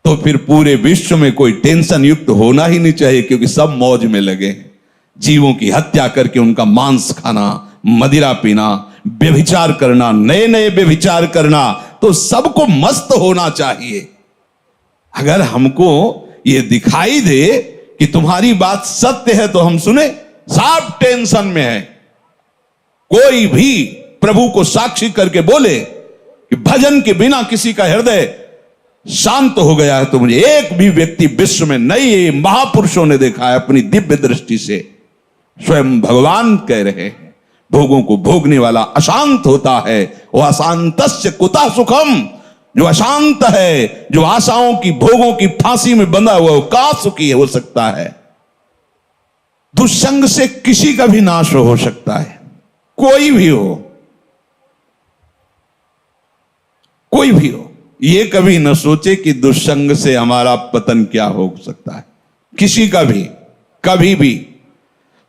तो फिर पूरे विश्व में कोई टेंशन युक्त होना ही नहीं चाहिए, क्योंकि सब मौज में लगे हैं। जीवों की हत्या करके उनका मांस खाना, मदिरा पीना, व्यभिचार करना, नए नए व्यभिचार करना, तो सबको मस्त होना चाहिए। अगर हमको ये दिखाई दे कि तुम्हारी बात सत्य है तो हम सुने, सब टेंशन में है। कोई भी प्रभु को साक्षी करके बोले कि भजन के बिना किसी का हृदय शांत हो गया है, तो मुझे एक भी व्यक्ति विश्व में नहीं, महापुरुषों ने देखा है अपनी दिव्य दृष्टि से। स्वयं भगवान कह रहे हैं, भोगों को भोगने वाला अशांत होता है, वह अशांतस्य कुतः सुखम। जो अशांत है, जो आशाओं की भोगों की फांसी में बंधा हुआ, वो का सुखी हो सकता है। दुष्संग से किसी का भी नाश हो सकता है, कोई भी हो, कोई भी हो। ये कभी न सोचे कि दुष्संग से हमारा पतन क्या हो सकता है, किसी का भी, कभी भी।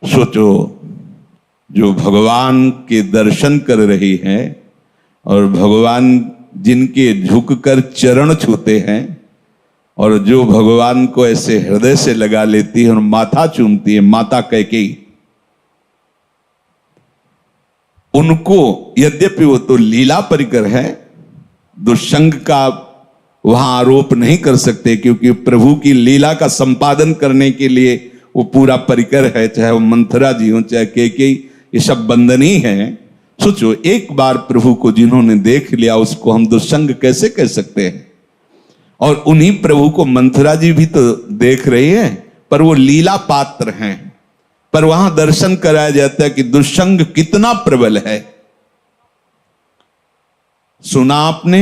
सोचो, जो भगवान के दर्शन कर रही हैं और भगवान जिनके झुककर चरण छूते हैं, और जो भगवान को ऐसे हृदय से लगा लेती है और माथा चूमती है, माता कैकेयी, उनको यद्यपि वो तो लीला परिकर है, दुष्संग का वहां आरोप नहीं कर सकते, क्योंकि प्रभु की लीला का संपादन करने के लिए वो पूरा परिकर है। चाहे वो मंथरा जी हो, चाहे कैकेयी, ये सब बंधनी है। सोचो, एक बार प्रभु को जिन्होंने देख लिया, उसको हम दुष्संग कैसे कह सकते हैं। और उन्हीं प्रभु को मंथरा जी भी तो देख रही है, पर वो लीला पात्र हैं। पर वहां दर्शन कराया जाता है कि दुष्संग कितना प्रबल है। सुना आपने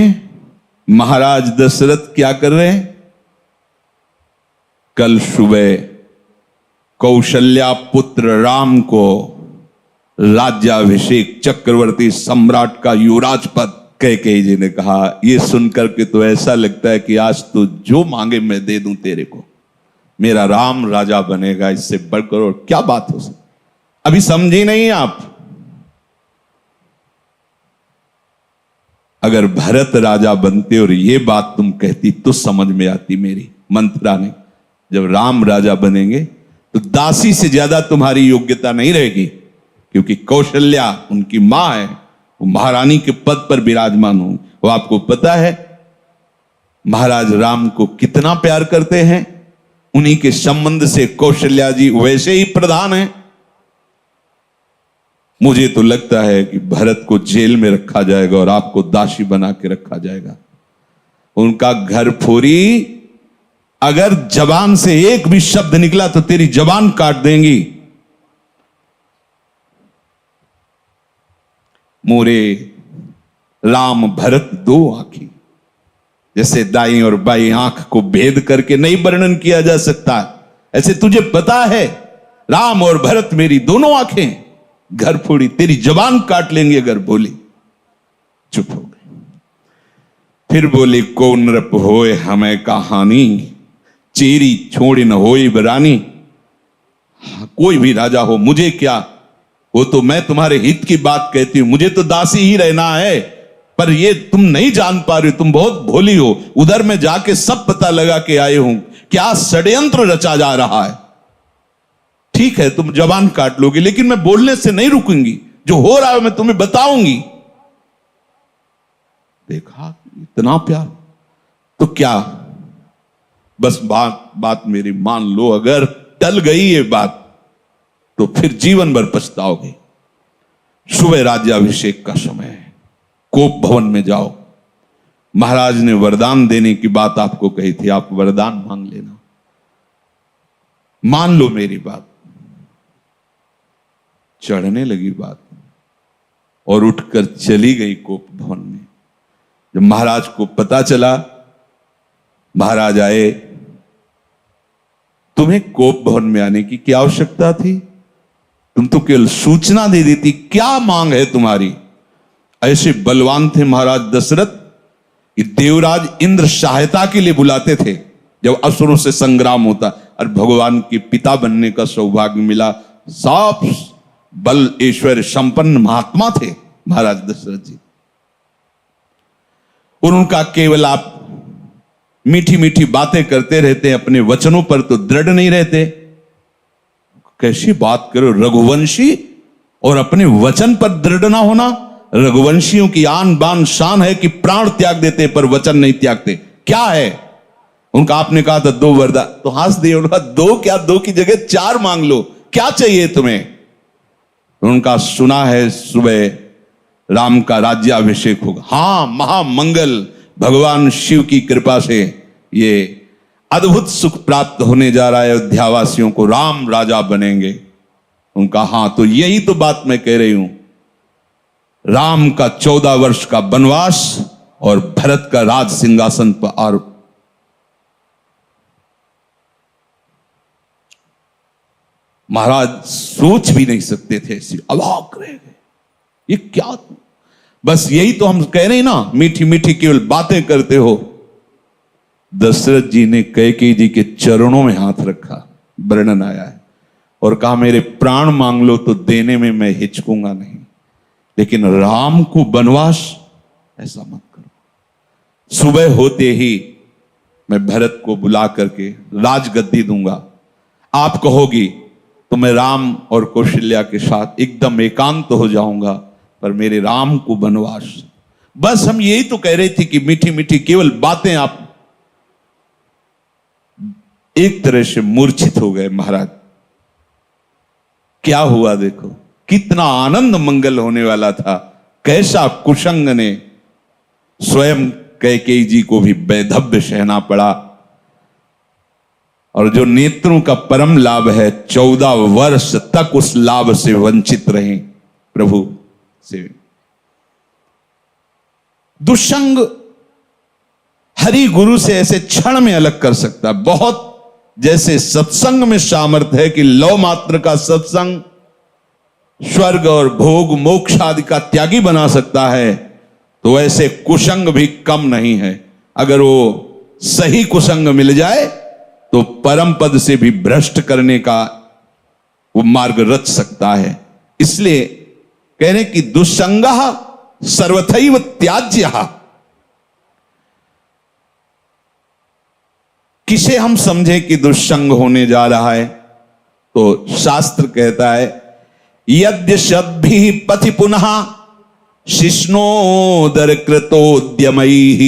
महाराज दशरथ क्या कर रहे हैं? कल सुबह कौशल्या पुत्र राम को राज्याभिषेक, चक्रवर्ती सम्राट का युवराज पद कैकेयी जी ने कहा। ये सुनकर के तो ऐसा लगता है कि आज तो जो मांगे मैं दे दूं तेरे को, मेरा राम राजा बनेगा, इससे बढ़कर और क्या बात हो सकती। अभी समझी नहीं आप? अगर भरत राजा बनते और ये बात तुम कहती तो समझ में आती मेरी। मंथरा ने, जब राम राजा बनेंगे तो दासी से ज्यादा तुम्हारी योग्यता नहीं रहेगी, क्योंकि कौशल्या उनकी मां है, वो महारानी के पद पर विराजमान हो। वो आपको पता है महाराज राम को कितना प्यार करते हैं, उन्हीं के संबंध से कौशल्या जी वैसे ही प्रधान हैं। मुझे तो लगता है कि भरत को जेल में रखा जाएगा और आपको दासी बना के रखा जाएगा। उनका घर फोरी, अगर जबान से एक भी शब्द निकला तो तेरी जबान काट देंगी। मोरे राम भरत दो आंखी, जैसे दाई और बाई आंख को भेद करके नहीं वर्णन किया जा सकता, ऐसे तुझे पता है राम और भरत मेरी दोनों आंखें, घर फोड़ी, तेरी जबान काट लेंगे अगर बोली। चुप हो गए। फिर बोली, को नृप होए हमें कहानी, चेरी छोड़ी न होई बरानी। कोई भी राजा हो, मुझे क्या, वो तो मैं तुम्हारे हित की बात कहती हूं, मुझे तो दासी ही रहना है। पर ये तुम नहीं जान पा रहे हो, तुम बहुत भोली हो। उधर में जाके सब पता लगा के आए हूं क्या षड्यंत्र रचा जा रहा है। ठीक है, तुम जबान काट लोगे, लेकिन मैं बोलने से नहीं रुकूंगी, जो हो रहा है मैं तुम्हें बताऊंगी। देखा इतना प्यार, तो क्या बस बात मेरी मान लो, अगर टल गई ये बात तो फिर जीवन भर पछताओगे। सुबह राज्याभिषेक का समय है, कोप भवन में जाओ। महाराज ने वरदान देने की बात आपको कही थी, आप वरदान मांग लेना, मान लो मेरी बात। चढ़ने लगी बात और उठकर चली गई कोप भवन में। जब महाराज को पता चला, महाराज आए, तुम्हें कोप भवन में आने की क्या आवश्यकता थी? तुम तो केवल सूचना दे देती, क्या मांग है तुम्हारी? ऐसे बलवान थे महाराज दशरथ कि देवराज इंद्र सहायता के लिए बुलाते थे जब असुरों से संग्राम होता, और भगवान के पिता बनने का सौभाग्य मिला। सब बल ऐश्वर्य संपन्न महात्मा थे महाराज दशरथ जी। और उनका केवल आप मीठी मीठी बातें करते रहते हैं, अपने वचनों पर तो दृढ़ नहीं रहते। कैसी बात करो, रघुवंशी और अपने वचन पर दृढ़ ना होना। रघुवंशियों की आन बान शान है कि प्राण त्याग देते पर वचन नहीं त्यागते। क्या है उनका? आपने कहा था 2 वरदान, तो हंस दिए। उनका 2 क्या, 2 की जगह 4 मांग लो, क्या चाहिए तुम्हें? उनका सुना है सुबह राम का राज्याभिषेक होगा। हां, महामंगल, भगवान शिव की कृपा से ये अद्भुत सुख प्राप्त होने जा रहा है, अयोध्यावासियों को राम राजा बनेंगे। उनका हां, तो यही तो बात मैं कह रही हूं। राम का 14 वर्ष का वनवास और भरत का राज सिंहासन पर आरोप। महाराज सोच भी नहीं सकते थे, ऐसी अवाक रह गए, ये क्या? बस यही तो हम कह रहे हैं ना, मीठी मीठी केवल बातें करते हो। दशरथ जी ने कैकेयी जी के चरणों में हाथ रखा, वर्णन आया है, और कहा मेरे प्राण मांग लो तो देने में मैं हिचकूंगा नहीं, लेकिन राम को वनवास ऐसा मत करो। सुबह होते ही मैं भरत को बुला करके राजगद्दी दूंगा, आप कहोगी तो मैं राम और कौशल्या के साथ एकदम एकांत हो जाऊंगा, पर मेरे राम को वनवास। बस हम यही तो कह रहे थे कि मीठी मीठी केवल बातें। आप एक तरह से मूर्छित हो गए महाराज। क्या हुआ देखो, कितना आनंद मंगल होने वाला था, कैसा कुशंग ने स्वयं कैकेयी जी को भी वैधव्य सहना पड़ा। और जो नेत्रों का परम लाभ है, 14 वर्ष तक उस लाभ से वंचित रहे प्रभु से। दुष्संग हरि गुरु से ऐसे क्षण में अलग कर सकता है। बहुत जैसे सत्संग में सामर्थ्य है कि लौ मात्र का सत्संग स्वर्ग और भोग मोक्ष आदि का त्यागी बना सकता है, तो ऐसे कुसंग भी कम नहीं है। अगर वो सही कुसंग मिल जाए तो परम पद से भी भ्रष्ट करने का वो मार्ग रच सकता है। इसलिए कह रहे कि दुस्संगः सर्वथैव त्याज्यः। किसे हम समझे कि दुस्संग होने जा रहा है? तो शास्त्र कहता है यद्य सद्भिः पथि पुनः शिष्णोदर कृतोद्यमैः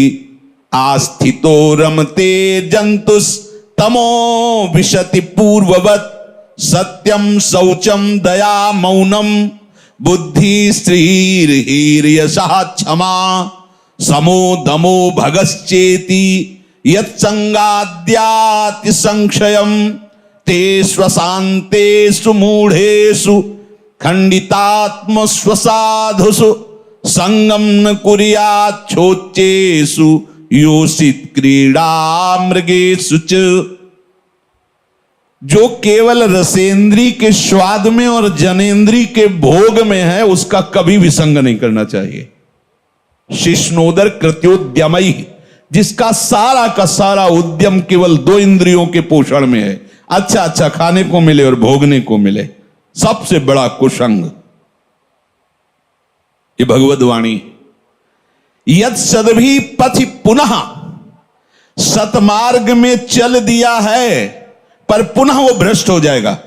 आस्थितो रमते जंतुस् तमो विशति पूर्ववत् सत्यम शौचम दया मौनम बुद्धि स्त्रीर्हीर्यशः क्षमा समो दमो भगश्चेति यत्संगाद्याति संक्षयम ते स्वशान्तेषु मूढ़ेषु खंडितात्म स्वसाधुषु संगम न कुर्यात् छोच्चेषु योषित क्रीड़ा मृगेषु च। जो केवल रसेंद्री के स्वाद में और जनेंद्री के भोग में है, उसका कभी भी संग नहीं करना चाहिए। शिष्णोदर कृत्योद्यमई, जिसका सारा का सारा उद्यम केवल 2 इंद्रियों के पोषण में है, अच्छा अच्छा खाने को मिले और भोगने को मिले, सबसे बड़ा कुसंग। ये भगवद वाणी। यद सद्भिः पथि पुनः, सतमार्ग में चल दिया है पर पुनः वो भ्रष्ट हो जाएगा।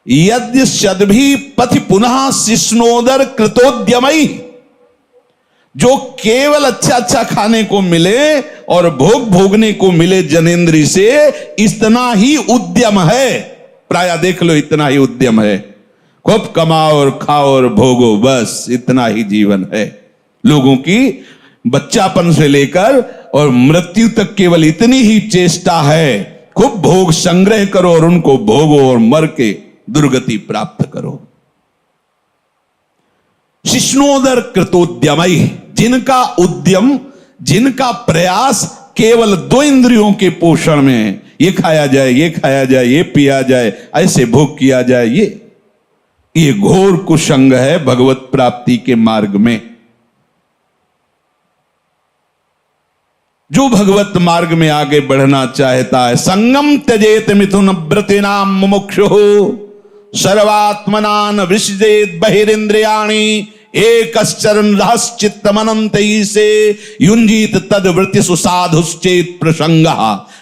यद्य सद्भिः पथि पुनः शिष्णोदर कृतोद्यमई, जो केवल अच्छा अच्छा खाने को मिले और भोग भोगने को मिले जनेंद्री से, इतना ही उद्यम है। प्राय देख लो, इतना ही उद्यम है। खूब कमाओ और खाओ और भोगो, बस इतना ही जीवन है लोगों की। बच्चापन से लेकर और मृत्यु तक केवल इतनी ही चेष्टा है, खूब भोग संग्रह करो और उनको भोगो और मर के दुर्गति प्राप्त करो। शिष्णोदर कृतोद्यमई, जिनका उद्यम, जिनका प्रयास केवल 2 इंद्रियों के पोषण में है, ये खाया जाए, ये खाया जाए, ये पिया जाए, ऐसे भोग किया जाए, ये घोर कुसंग है भगवत प्राप्ति के मार्ग में। जो भगवत मार्ग में आगे बढ़ना चाहता है, संगम त्यजेत मिथुन व्रतिनाम मुमुक्षुः सर्वात्मनान विसृजेत बहिरिंद्रियाणि एकश्चरण रहश्चित्तमनंत से युंजीत तद वृत्ति सुसाधुश्चेत प्रसंग।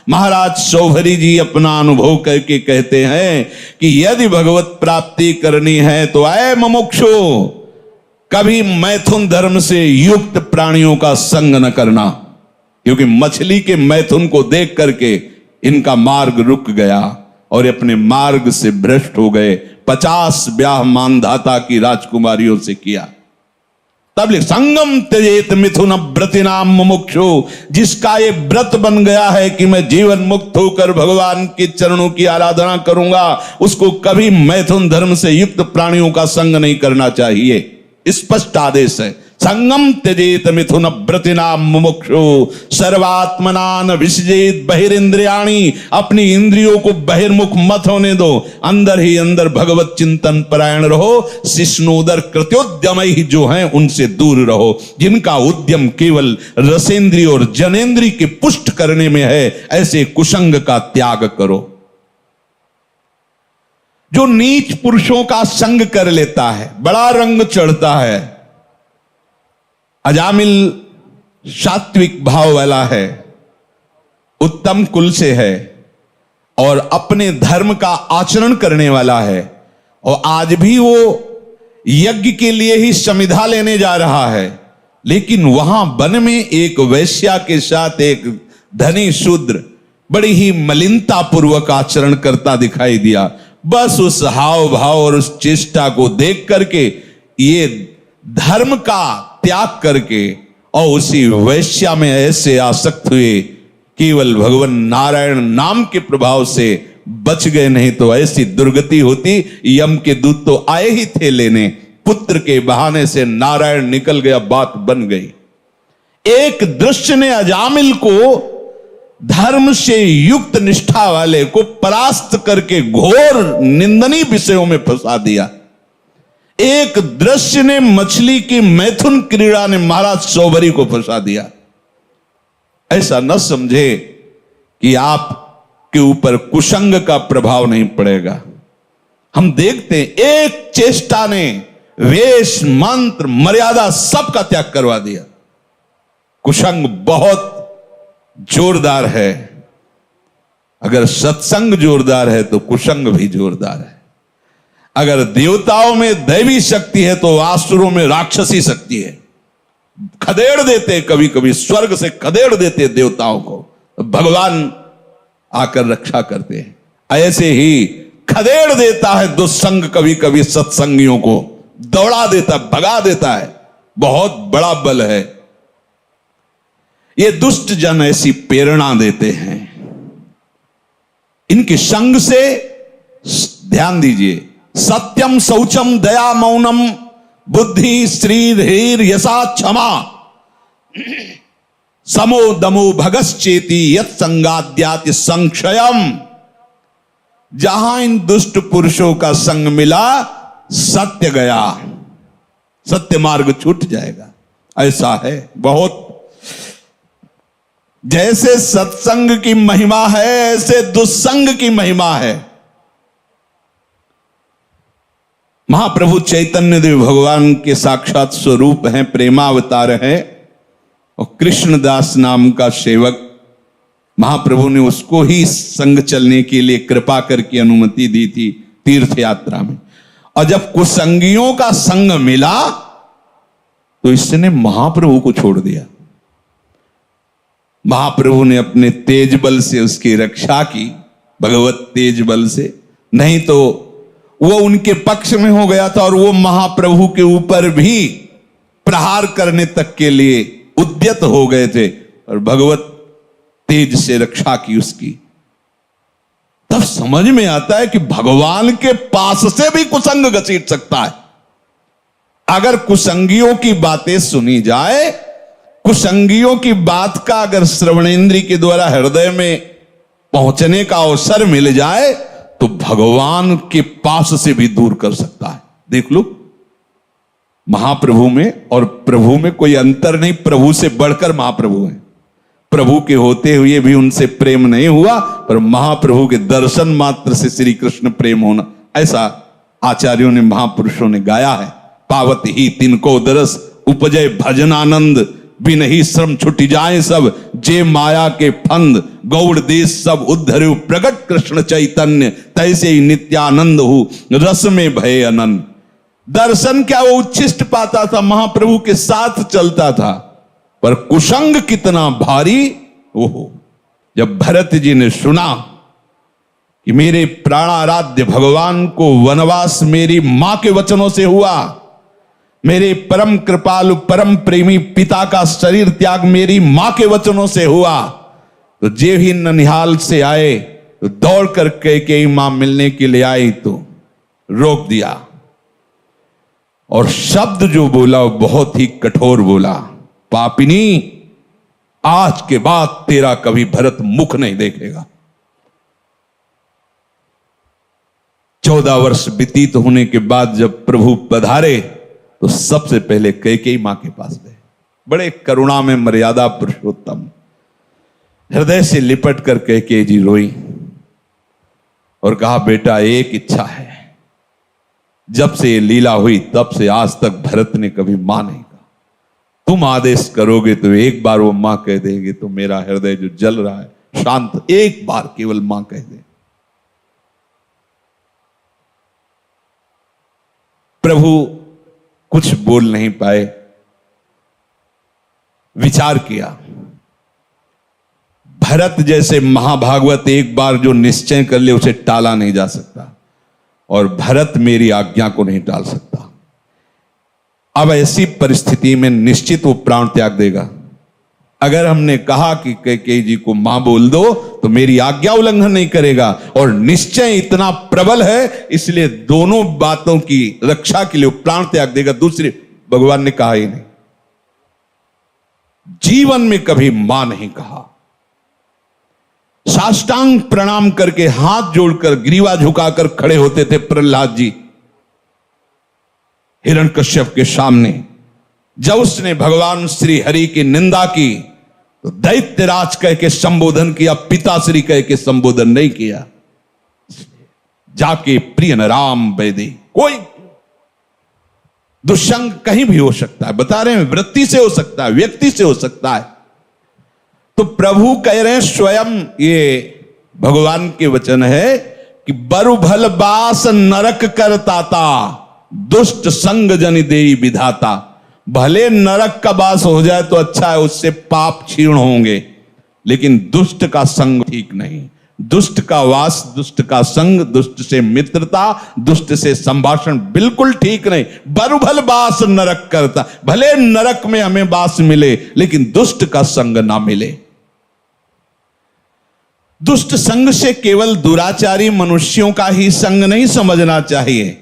महाराज शौभरी जी अपना अनुभव करके कहते हैं कि यदि भगवत प्राप्ति करनी है तो ऐ मुमुक्षु, कभी मैथुन धर्म से युक्त प्राणियों का संग न करना, क्योंकि मछली के मैथुन को देख करके इनका मार्ग रुक गया और अपने मार्ग से भ्रष्ट हो गए। 50 ब्याह मानधाता की राजकुमारियों से किया। तब लिख संगम त्यजेत मिथुन व्रतिनाम मुमुक्षु, जिसका ये व्रत बन गया है कि मैं जीवन मुक्त होकर भगवान के चरणों की आराधना करूंगा, उसको कभी मैथुन धर्म से युक्त प्राणियों का संग नहीं करना चाहिए। स्पष्ट आदेश है, संगम त्यजेत मिथुन व्रतिनाम मुमुक्षु सर्वात्मनान विसजेत बहिरिंद्रियाणि, अपनी इंद्रियों को बहिर्मुख मत होने दो, अंदर ही अंदर भगवत चिंतन परायण रहो। शिष्णोदर कृत्योद्यमई जो हैं उनसे दूर रहो, जिनका उद्यम केवल रसेंद्रिय और जनेन्द्रिय के पुष्ट करने में है, ऐसे कुसंग का त्याग करो। जो नीच पुरुषों का संग कर लेता है, बड़ा रंग चढ़ता है। अजामिल सात्विक भाव वाला है, उत्तम कुल से है और अपने धर्म का आचरण करने वाला है, और आज भी वो यज्ञ के लिए ही समिधा लेने जा रहा है, लेकिन वहां वन में एक वैश्या के साथ एक धनी शूद्र बड़ी ही मलिनता पूर्वक आचरण करता दिखाई दिया। बस उस हाव भाव और उस चेष्टा को देख करके ये धर्म का त्याग करके और उसी वैश्या में ऐसे आसक्त हुए, केवल भगवान नारायण नाम के प्रभाव से बच गए, नहीं तो ऐसी दुर्गति होती। यम के दूत तो आए ही थे लेने, पुत्र के बहाने से नारायण निकल गया, बात बन गई। एक दृश्य ने अजामिल को धर्म से युक्त निष्ठा वाले को परास्त करके घोर निंदनीय विषयों में फंसा दिया। एक दृश्य ने मछली की मैथुन क्रीड़ा ने महाराज शौभरी को फंसा दिया। ऐसा न समझे कि आप के ऊपर कुसंग का प्रभाव नहीं पड़ेगा। हम देखते हैं एक चेष्टा ने वेश मंत्र मर्यादा सबका त्याग करवा दिया। कुसंग बहुत जोरदार है। अगर सत्संग जोरदार है तो कुसंग भी जोरदार है। अगर देवताओं में दैवी शक्ति है तो आसुरों में राक्षसी शक्ति है। खदेड़ देते, कभी कभी स्वर्ग से खदेड़ देते देवताओं को, भगवान आकर रक्षा करते हैं। ऐसे ही खदेड़ देता है दुस्संग कभी कभी सत्संगियों को, दौड़ा देता, भगा देता है। बहुत बड़ा बल है। ये दुष्ट जन ऐसी प्रेरणा देते हैं। इनके संग से ध्यान दीजिए, सत्यम शौचम दया मौनम बुद्धि श्री धीर यशा क्षमा समो दमो भगश्चेति यत् संगाद्याति संक्षयम। जहां इन दुष्ट पुरुषों का संग मिला, सत्य गया, सत्य मार्ग छूट जाएगा। ऐसा है बहुत। जैसे सत्संग की महिमा है, ऐसे दुस्संग की महिमा है। महाप्रभु चैतन्य देव भगवान के साक्षात स्वरूप हैं, प्रेमावतार हैं, और कृष्णदास नाम का सेवक, महाप्रभु ने उसको ही संग चलने के लिए कृपा करके अनुमति दी थी तीर्थ यात्रा में। और जब कुसंगियों का संग मिला तो इसने महाप्रभु को छोड़ दिया। महाप्रभु ने अपने तेज बल से उसकी रक्षा की, भगवत तेज बल से, नहीं तो वो उनके पक्ष में हो गया था और वो महाप्रभु के ऊपर भी प्रहार करने तक के लिए उद्यत हो गए थे, और भगवत तेज से रक्षा की उसकी। तब समझ में आता है कि भगवान के पास से भी कुसंग घसीट सकता है। अगर कुसंगियों की बातें सुनी जाए, कुसंगियों की बात का अगर श्रवणेन्द्रिय के द्वारा हृदय में पहुंचने का अवसर मिल जाए तो भगवान के पास से भी दूर कर सकता है। देख लो, महाप्रभु में और प्रभु में कोई अंतर नहीं, प्रभु से बढ़कर महाप्रभु हैं। प्रभु के होते हुए भी उनसे प्रेम नहीं हुआ, पर महाप्रभु के दर्शन मात्र से श्री कृष्ण प्रेम होना, ऐसा आचार्यों ने, महापुरुषों ने गाया है। पावत ही तिनको दरस उपजय भजन आनंद, बिन ही श्रम छुट जाए सब, जे माया के फंद, गौड़ देश सब उद्धरु प्रगट कृष्ण चैतन्य, तैसे ही नित्यानंद हो रस में भय अनंत। दर्शन क्या वो उच्छिष्ट पाता था, महाप्रभु के साथ चलता था, पर कुसंग कितना भारी। ओहो, जब भरत जी ने सुना कि मेरे प्राणाराध्य भगवान को वनवास मेरी मां के वचनों से हुआ, मेरे परम कृपालु परम प्रेमी पिता का शरीर त्याग मेरी मां के वचनों से हुआ, तो जे ही ननिहाल से आए तो दौड़ कर कैकेयी मां मिलने के लिए आई, तो रोक दिया और शब्द जो बोला वो बहुत ही कठोर बोला, पापिनी आज के बाद तेरा कभी भरत मुख नहीं देखेगा। 14 वर्ष व्यतीत होने के बाद जब प्रभु पधारे तो सबसे पहले कैकेयी मां के पास गए। बड़े करुणा में मर्यादा पुरुषोत्तम, हृदय से लिपट कर कैकेयी जी रोई और कहा, बेटा एक इच्छा है, जब से ये लीला हुई तब से आज तक भरत ने कभी मां नहीं कहा, तुम आदेश करोगे तो एक बार वो मां कह देंगे तो मेरा हृदय जो जल रहा है शांत, एक बार केवल मां कह दे। प्रभु कुछ बोल नहीं पाए, विचार किया। भरत जैसे महाभागवत एक बार जो निश्चय कर ले उसे टाला नहीं जा सकता, और भरत मेरी आज्ञा को नहीं टाल सकता। अब ऐसी परिस्थिति में निश्चित वो प्राण त्याग देगा। अगर हमने कहा कि कैकेयी जी को मां बोल दो तो मेरी आज्ञा उल्लंघन नहीं करेगा, और निश्चय इतना प्रबल है इसलिए दोनों बातों की रक्षा के लिए वो प्राण त्याग देगा। दूसरी भगवान ने कहा ही नहीं, जीवन में कभी मां नहीं कहा। साष्टांग प्रणाम करके हाथ जोड़कर ग्रीवा झुकाकर खड़े होते थे प्रहलाद जी हिरण्यकश्यप के सामने। जब उसने भगवान श्री हरि की निंदा की तो दैत्यराज कह के संबोधन किया, पिताश्री कह के संबोधन नहीं किया। जाके प्रिय राम वैदे, कोई दुष्संग कहीं भी हो सकता है, बता रहे हैं, वृत्ति से हो सकता है, व्यक्ति से हो सकता है। तो प्रभु कह रहे हैं स्वयं, ये भगवान के वचन है कि बरु भल बास नरक करताता, दुष्ट संग जन देई विधाता। भले नरक का वास हो जाए तो अच्छा है, उससे पाप क्षीण होंगे, लेकिन दुष्ट का संग ठीक नहीं। दुष्ट का वास, दुष्ट का संग, दुष्ट से मित्रता, दुष्ट से संभाषण बिल्कुल ठीक नहीं। बरुभल बास नरक करता, भले नरक में हमें वास मिले लेकिन दुष्ट का संग ना मिले। दुष्ट संग से केवल दुराचारी मनुष्यों का ही संग नहीं समझना चाहिए।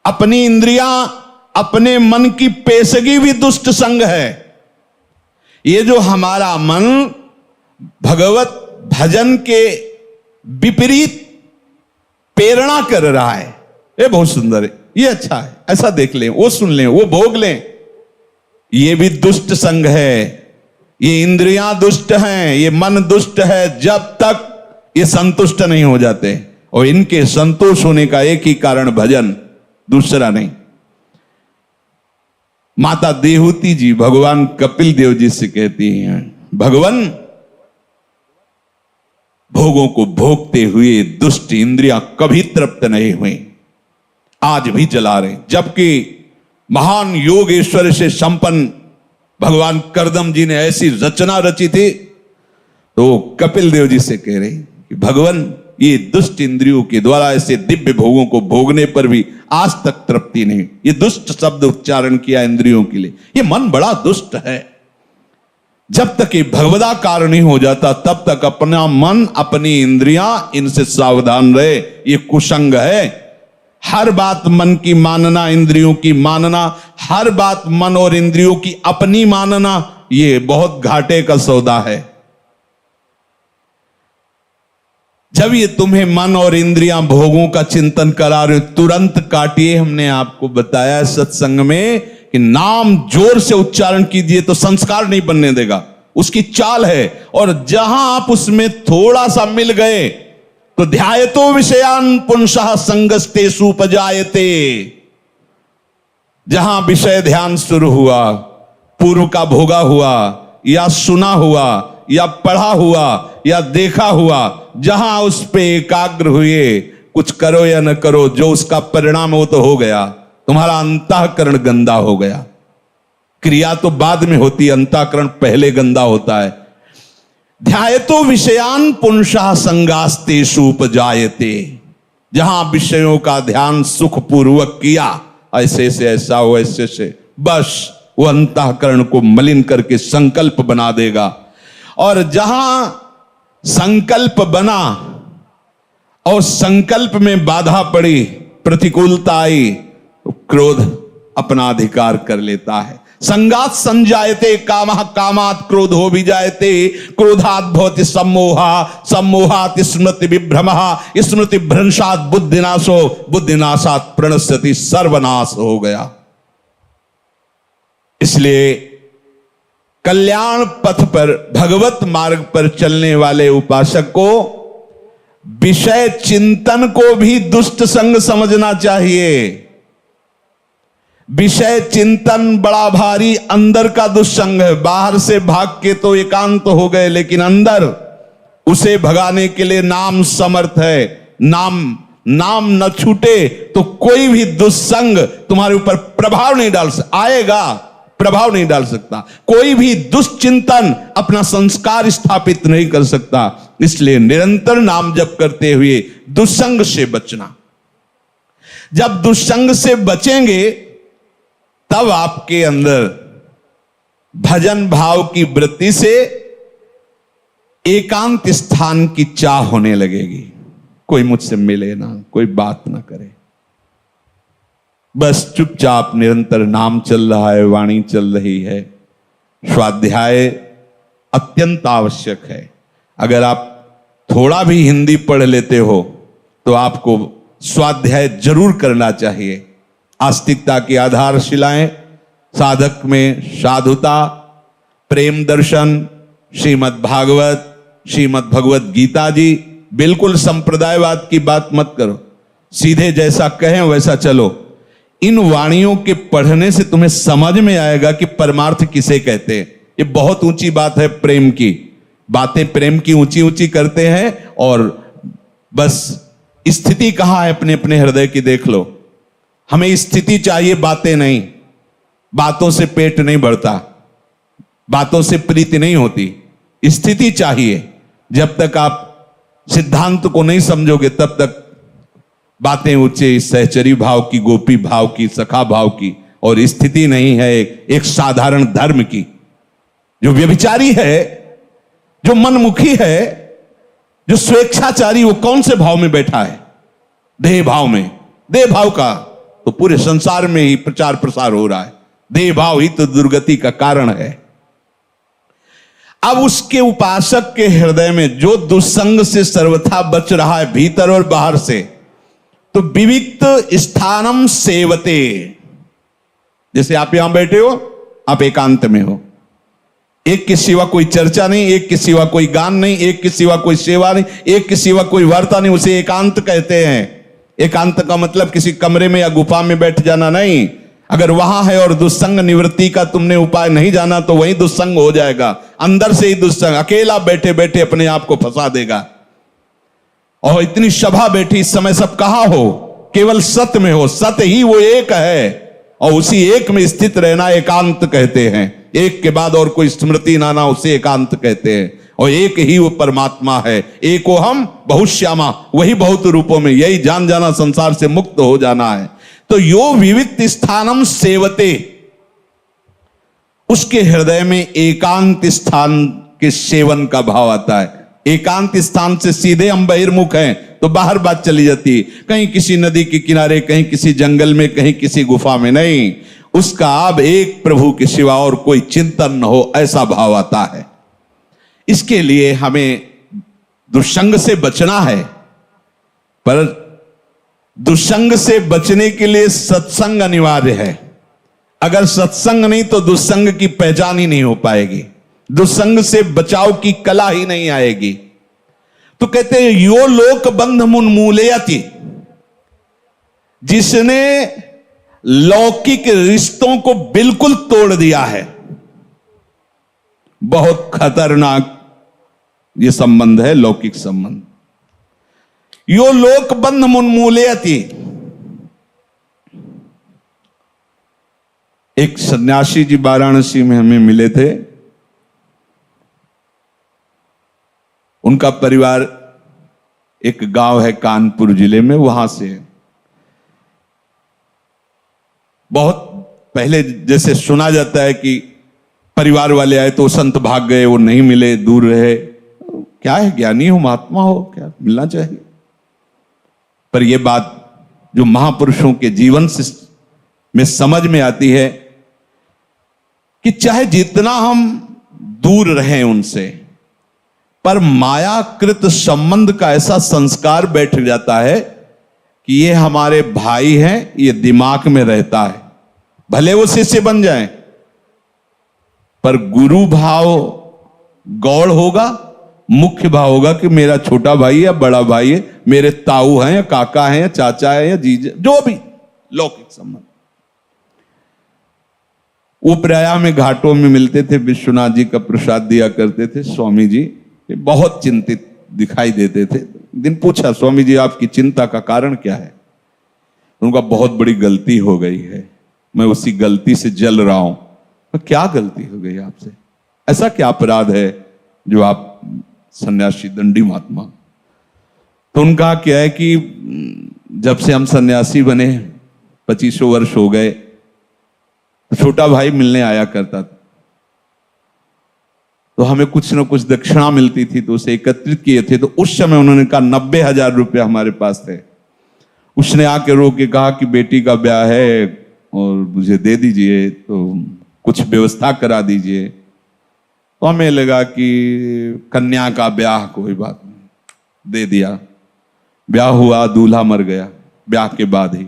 अपनी इंद्रियां, अपने मन की पेशगी भी दुष्ट संग है। ये जो हमारा मन भगवत भजन के विपरीत प्रेरणा कर रहा है, ये बहुत सुंदर है, ये अच्छा है, ऐसा देख लें, वो सुन लें, वो भोग लें, ये भी दुष्ट संग है। ये इंद्रियां दुष्ट हैं, ये मन दुष्ट है, जब तक ये संतुष्ट नहीं हो जाते। और इनके संतोष होने का एक ही कारण भजन, दूसरा नहीं। माता देहूती जी भगवान कपिल देव जी से कहती हैं, भगवान भोगों को भोगते हुए दुष्ट इंद्रियां कभी तृप्त नहीं हुई, आज भी जला रहे। जबकि महान योगेश्वर से संपन्न भगवान करदम जी ने ऐसी रचना रची थी, तो कपिल देव जी से कह रहे कि भगवान ये दुष्ट इंद्रियों के द्वारा ऐसे दिव्य भोगों को भोगने पर भी आज तक तृप्ति नहीं। ये दुष्ट शब्द उच्चारण किया इंद्रियों के लिए, ये मन बड़ा दुष्ट है। जब तक ये भगवदाकार नहीं हो जाता तब तक अपना मन, अपनी इंद्रियां, इनसे सावधान रहे। ये कुसंग है। हर बात मन की मानना, इंद्रियों की मानना, हर बात मन और इंद्रियों की अपनी मानना, ये बहुत घाटे का सौदा है। जब ये तुम्हें मन और इंद्रियां भोगों का चिंतन करा रहे, तुरंत काटिए। हमने आपको बताया सत्संग में कि नाम जोर से उच्चारण कीजिए तो संस्कार नहीं बनने देगा, उसकी चाल है। और जहां आप उसमें थोड़ा सा मिल गए तो ध्यायतो विषयान पुंसः संगस्ते सुपजायते। जहां विषय ध्यान शुरू हुआ, पूर्व का भोगा हुआ या सुना हुआ या पढ़ा हुआ या देखा हुआ, जहां उस पे एकाग्र हुए, कुछ करो या न करो, जो उसका परिणाम वो तो हो गया। तुम्हारा अंतःकरण गंदा हो गया। क्रिया तो बाद में होती है, अंतःकरण पहले गंदा होता है। ध्यायतो विषयान पुंसः संगास्तेषु उपजायते। जहां विषयों का ध्यान सुखपूर्वक किया, ऐसे से ऐसा हो, ऐसे से, बस वो अंतःकरण को मलिन करके संकल्प बना देगा। और जहां संकल्प बना और संकल्प में बाधा पड़ी, प्रतिकूलता आई, तो क्रोध अपना अधिकार कर लेता है। संगात संजायते कामः, कामात् क्रोधो विजायते, क्रोधात् भवति सम्मोहा, सम्मोहात् स्मृति विभ्रमः, स्मृति भ्रंशात् बुद्धिनाशो, बुद्धिनाशात् प्रणश्यति, सर्वनाश हो गया। इसलिए कल्याण पथ पर, भगवत मार्ग पर चलने वाले उपासक को विषय चिंतन को भी दुष्ट संग समझना चाहिए। विषय चिंतन बड़ा भारी अंदर का दुष्संग है। बाहर से भाग के तो एकांत हो गए, लेकिन अंदर उसे भगाने के लिए नाम समर्थ है। नाम न छूटे तो कोई भी दुष्संग तुम्हारे ऊपर प्रभाव नहीं डाल सकता, आएगा, प्रभाव नहीं डाल सकता। कोई भी दुष्चिंतन अपना संस्कार स्थापित नहीं कर सकता। इसलिए निरंतर नाम जप करते हुए दुष्संग से बचना। जब दुष्संग से बचेंगे तब आपके अंदर भजन भाव की वृत्ति से एकांत स्थान की चाह होने लगेगी। कोई मुझसे मिले ना, कोई बात ना करे, बस चुपचाप निरंतर नाम चल रहा है, वाणी चल रही है। स्वाध्याय अत्यंत आवश्यक है। अगर आप थोड़ा भी हिंदी पढ़ लेते हो तो आपको स्वाध्याय जरूर करना चाहिए। आस्तिकता की आधारशिलाएं, साधक में साधुता, प्रेम दर्शन, श्रीमद् भागवत, श्रीमद् भगवत गीता जी। बिल्कुल संप्रदायवाद की बात मत करो, सीधे जैसा कहें वैसा चलो। इन वाणियों के पढ़ने से तुम्हें समझ में आएगा कि परमार्थ किसे कहते हैं। ये बहुत ऊंची बात है, प्रेम की बातें, प्रेम की ऊंची ऊंची करते हैं, और बस स्थिति कहां है अपने अपने हृदय की देख लो। हमें स्थिति चाहिए, बातें नहीं। बातों से पेट नहीं भरता, बातों से प्रीति नहीं होती, स्थिति चाहिए। जब तक आप सिद्धांत को नहीं समझोगे तब तक बातें ऊंचे सहचरी भाव की, गोपी भाव की, सखा भाव की, और स्थिति नहीं है एक साधारण धर्म की। जो व्यभिचारी है, जो मनमुखी है, जो स्वेच्छाचारी, वो कौन से भाव में बैठा है? देह भाव में। देह भाव का तो पूरे संसार में ही प्रचार प्रसार हो रहा है। देह भाव ही तो दुर्गति का कारण है। अब उसके उपासक के हृदय में जो दुस्संग से सर्वथा बच रहा है, भीतर और बाहर से, तो विविक्त स्थानम सेवते। जैसे आप यहां बैठे हो, आप एकांत में हो, एक के सिवा कोई चर्चा नहीं, एक के सिवा कोई गान नहीं, एक के सिवा कोई सेवा नहीं, एक के सिवा कोई वार्ता नहीं, उसे एकांत कहते हैं। एकांत का मतलब किसी कमरे में या गुफा में बैठ जाना नहीं। अगर वहां है और दुस्संग निवृत्ति का तुमने उपाय नहीं जाना तो वही दुस्संग हो जाएगा। अंदर से ही दुस्संग अकेला बैठे बैठे अपने आप को फंसा देगा। और इतनी सभा बैठी, इस समय सब कहां हो? केवल सत्य में हो। सत्य ही वो एक है, और उसी एक में स्थित रहना एकांत कहते हैं। एक के बाद और कोई स्मृति ना ना, उसे एकांत कहते हैं। और एक ही वो परमात्मा है। एको हम बहुश्यामा, वही बहुत रूपों में, यही जान जाना, संसार से मुक्त हो जाना है। तो यो विविक्त स्थानम सेवते, उसके हृदय में एकांत स्थान के सेवन का भाव आता है। एकांत स्थान से सीधे हम बहिर्मुख हैं तो बाहर बात चली जाती है, कहीं किसी नदी के किनारे, कहीं किसी जंगल में, कहीं किसी गुफा में। नहीं, उसका अब एक प्रभु के सिवा और कोई चिंतन न हो, ऐसा भाव आता है। इसके लिए हमें दुष्संग से बचना है, पर दुष्संग से बचने के लिए सत्संग अनिवार्य है। अगर सत्संग नहीं तो दुष्संग की पहचान ही नहीं हो पाएगी, दुष्संग से बचाव की कला ही नहीं आएगी। तो कहते हैं यो लोक बंध मुन्मूलयति, जिसने लौकिक रिश्तों को बिल्कुल तोड़ दिया है। बहुत खतरनाक ये संबंध है, लौकिक संबंध। यो लोक बंध मुन्मूलयति। एक सन्यासी जी वाराणसी में हमें मिले थे। उनका परिवार एक गांव है कानपुर जिले में, वहां से बहुत पहले जैसे सुना जाता है कि परिवार वाले आए तो संत भाग गए, वो नहीं मिले, दूर रहे। क्या है, ज्ञानी हो, महात्मा हो, क्या मिलना चाहिए। पर यह बात जो महापुरुषों के जीवन से में समझ में आती है कि चाहे जितना हम दूर रहें उनसे, पर मायाकृत संबंध का ऐसा संस्कार बैठ जाता है कि ये हमारे भाई हैं, ये दिमाग में रहता है। भले वो शिष्य बन जाएं, पर गुरु भाव गौड़ होगा, मुख्य भाव होगा कि मेरा छोटा भाई है या बड़ा भाई है, मेरे ताऊ हैं या काका हैं या चाचा है या जीजा, जो भी लौकिक संबंध। वो प्रयाग में घाटों में मिलते थे, विश्वनाथ जी का प्रसाद दिया करते थे। स्वामी जी बहुत चिंतित दिखाई देते थे। दिन पूछा, स्वामी जी आपकी चिंता का कारण क्या है? उनका बहुत बड़ी गलती हो गई है, मैं उसी गलती से जल रहा हूं। तो क्या गलती हो गई आपसे? ऐसा क्या अपराध है जो आप सन्यासी दंडी महात्मा? तो उनका क्या है कि जब से हम सन्यासी बने 25 वर्ष हो गए, तो छोटा भाई मिलने आया करता था, तो हमें कुछ न कुछ दक्षिणा मिलती थी, तो उसे एकत्रित किए थे। तो उस समय उन्होंने कहा 90,000 रुपये हमारे पास थे। उसने आके रो के कहा कि बेटी का ब्याह है और मुझे दे दीजिए, तो कुछ व्यवस्था करा दीजिए। तो हमें लगा कि कन्या का ब्याह, कोई बात नहीं, दे दिया। ब्याह हुआ, दूल्हा मर गया ब्याह के बाद ही।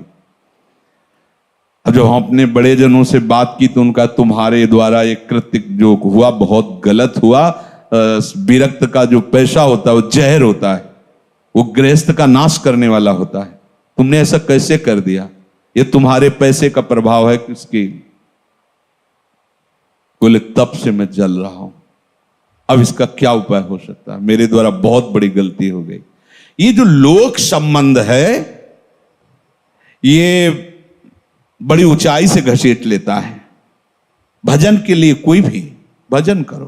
अब जब हम अपने बड़े जनों से बात की तो उनका तुम्हारे द्वारा एक कृत्य जो हुआ बहुत गलत हुआ। विरक्त का जो पैसा होता है वो जहर होता है, वो गृहस्थ का नाश करने वाला होता है। तुमने ऐसा कैसे कर दिया? ये तुम्हारे पैसे का प्रभाव है किसकी? बोले तब से मैं जल रहा हूं, अब इसका क्या उपाय हो सकता है? मेरे द्वारा बहुत बड़ी गलती हो गई। ये जो लोक संबंध है ये बड़ी ऊंचाई से घसीट लेता है। भजन के लिए कोई भी भजन करो।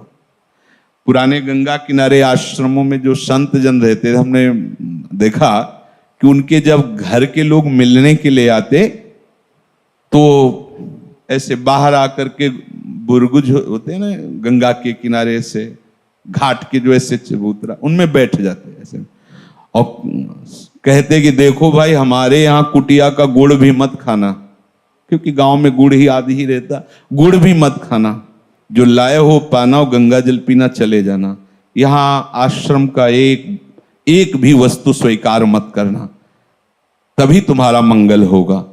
पुराने गंगा किनारे आश्रमों में जो संत जन रहते थे, हमने देखा कि उनके जब घर के लोग मिलने के लिए आते तो ऐसे बाहर आकर के बुरगुज होते हैं ना गंगा के किनारे से, घाट के जो ऐसे चबूतरा, उनमें बैठ जाते ऐसे और कहते कि देखो भाई, हमारे यहाँ कुटिया का गुड़ भी मत खाना, क्योंकि गांव में गुड़ ही आदि ही रहता। गुड़ भी मत खाना, जो लाए हो पाना और गंगा जल पीना, चले जाना। यहां आश्रम का एक भी वस्तु स्वीकार मत करना, तभी तुम्हारा मंगल होगा।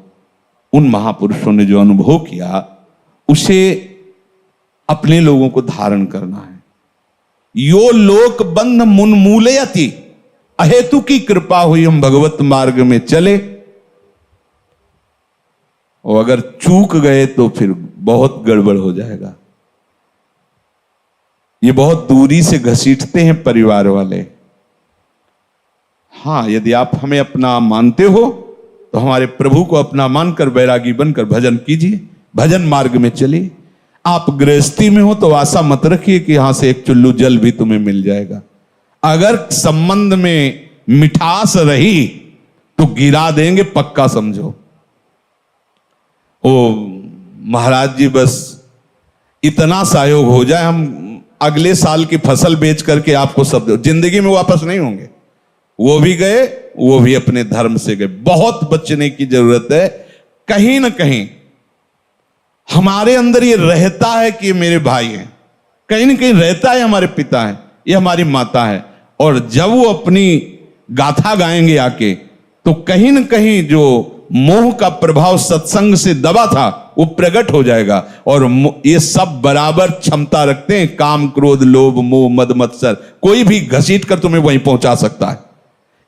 उन महापुरुषों ने जो अनुभव किया उसे अपने लोगों को धारण करना है। यो लोक बंध मुन्मूलयति। अहेतु की कृपा हुई, हम भगवत मार्ग में चले, और अगर चूक गए तो फिर बहुत गड़बड़ हो जाएगा। ये बहुत दूरी से घसीटते हैं परिवार वाले। हाँ, यदि आप हमें अपना मानते हो तो हमारे प्रभु को अपना मानकर बैरागी बनकर भजन कीजिए, भजन मार्ग में चलिए। आप गृहस्थी में हो तो आशा मत रखिए कि यहां से एक चुल्लू जल भी तुम्हें मिल जाएगा। अगर संबंध में मिठास रही तो गिरा देंगे, पक्का समझो। ओ महाराज जी, बस इतना सहयोग हो जाए, हम अगले साल की फसल बेच करके आपको सब दो। जिंदगी में वापस नहीं होंगे। वो भी गए, वो भी अपने धर्म से गए। बहुत बचने की जरूरत है। कहीं ना कहीं हमारे अंदर ये रहता है कि ये मेरे भाई हैं, कहीं ना कहीं रहता है हमारे पिता हैं, ये हमारी माता है। और जब वो अपनी गाथा गाएंगे आके, तो कहीं ना कहीं जो मोह का प्रभाव सत्संग से दबा था वो प्रकट हो जाएगा। और ये सब बराबर क्षमता रखते हैं, काम क्रोध लोभ मोह मद मत्सर, कोई भी घसीट कर तुम्हें वहीं पहुंचा सकता है।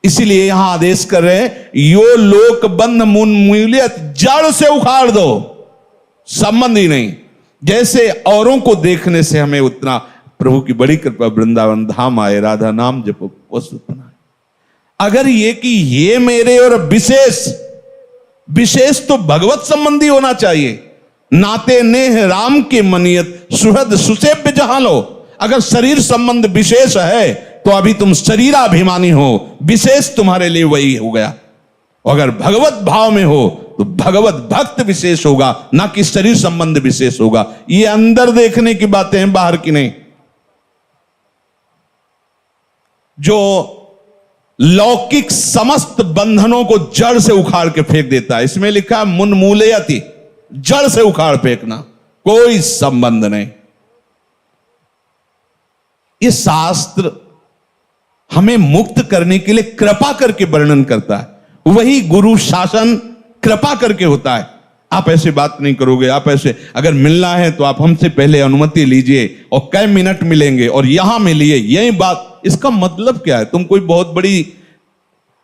इसीलिए यहां आदेश कर रहे हैं, यो लोक बंध उन्मूलियत, जड़ से उखाड़ दो, संबंध ही नहीं। जैसे औरों को देखने से हमें उतना, प्रभु की बड़ी कृपा, वृंदावन धाम आए, राधा नाम जपो, बस उतना। अगर ये कि ये मेरे और विशेष तो भगवत संबंधी होना चाहिए। नाते नेह राम के मनियत, सुहृद सुसेव्य जहां लो। अगर शरीर संबंध विशेष है तो अभी तुम शरीराभिमानी हो, विशेष तुम्हारे लिए वही हो गया। अगर भगवत भाव में हो तो भगवत भक्त विशेष होगा, ना कि शरीर संबंध विशेष होगा। ये अंदर देखने की बातें हैं, बाहर की नहीं। जो लौकिक समस्त बंधनों को जड़ से उखाड़ के फेंक देता है, इसमें लिखा है मुन्मूलयति, जड़ से उखाड़ फेंकना, कोई संबंध नहीं। ये शास्त्र हमें मुक्त करने के लिए कृपा करके वर्णन करता है। वही गुरु शासन कृपा करके होता है। आप ऐसे बात नहीं करोगे, आप ऐसे, अगर मिलना है तो आप हमसे पहले अनुमति लीजिए और कई मिनट मिलेंगे और यहां मिलिए, यही बात। इसका मतलब क्या है? तुम कोई बहुत बड़ी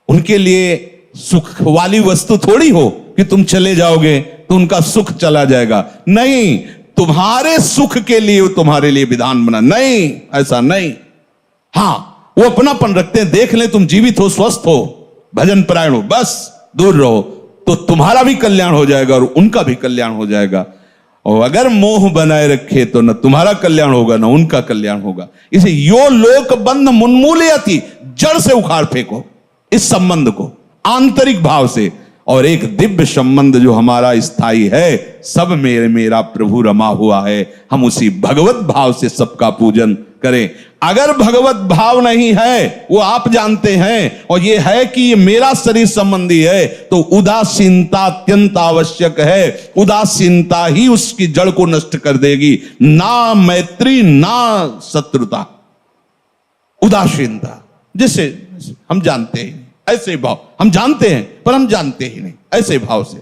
उनके लिए सुख वाली वस्तु थोड़ी हो कि तुम चले जाओगे तो उनका सुख चला जाएगा। नहीं, तुम्हारे सुख के लिए तुम्हारे लिए विधान बना, नहीं, ऐसा नहीं। हां, वो अपनापन रखते हैं, देख ले तुम जीवित हो, स्वस्थ हो, भजन परायण हो, बस दूर रहो, तो तुम्हारा भी कल्याण हो जाएगा और उनका भी कल्याण हो जाएगा। और अगर मोह बनाए रखे तो न तुम्हारा कल्याण होगा न उनका कल्याण होगा। इसे यो लोक बंध मुन्मूलयति, जड़ से उखाड़ फेंको इस संबंध को आंतरिक भाव से। और एक दिव्य संबंध जो हमारा स्थायी है, सब मेरे मेरा प्रभु रमा हुआ है, हम उसी भगवत भाव से सबका पूजन करें। अगर भगवत भाव नहीं है, वो आप जानते हैं, और ये है कि ये मेरा शरीर संबंधी है, तो उदासीनता अत्यंत आवश्यक है। उदासीनता ही उसकी जड़ को नष्ट कर देगी, ना मैत्री ना शत्रुता। उदासीनता, जिसे हम जानते हैं, ऐसे भाव हम जानते हैं पर हम जानते ही नहीं, ऐसे भाव से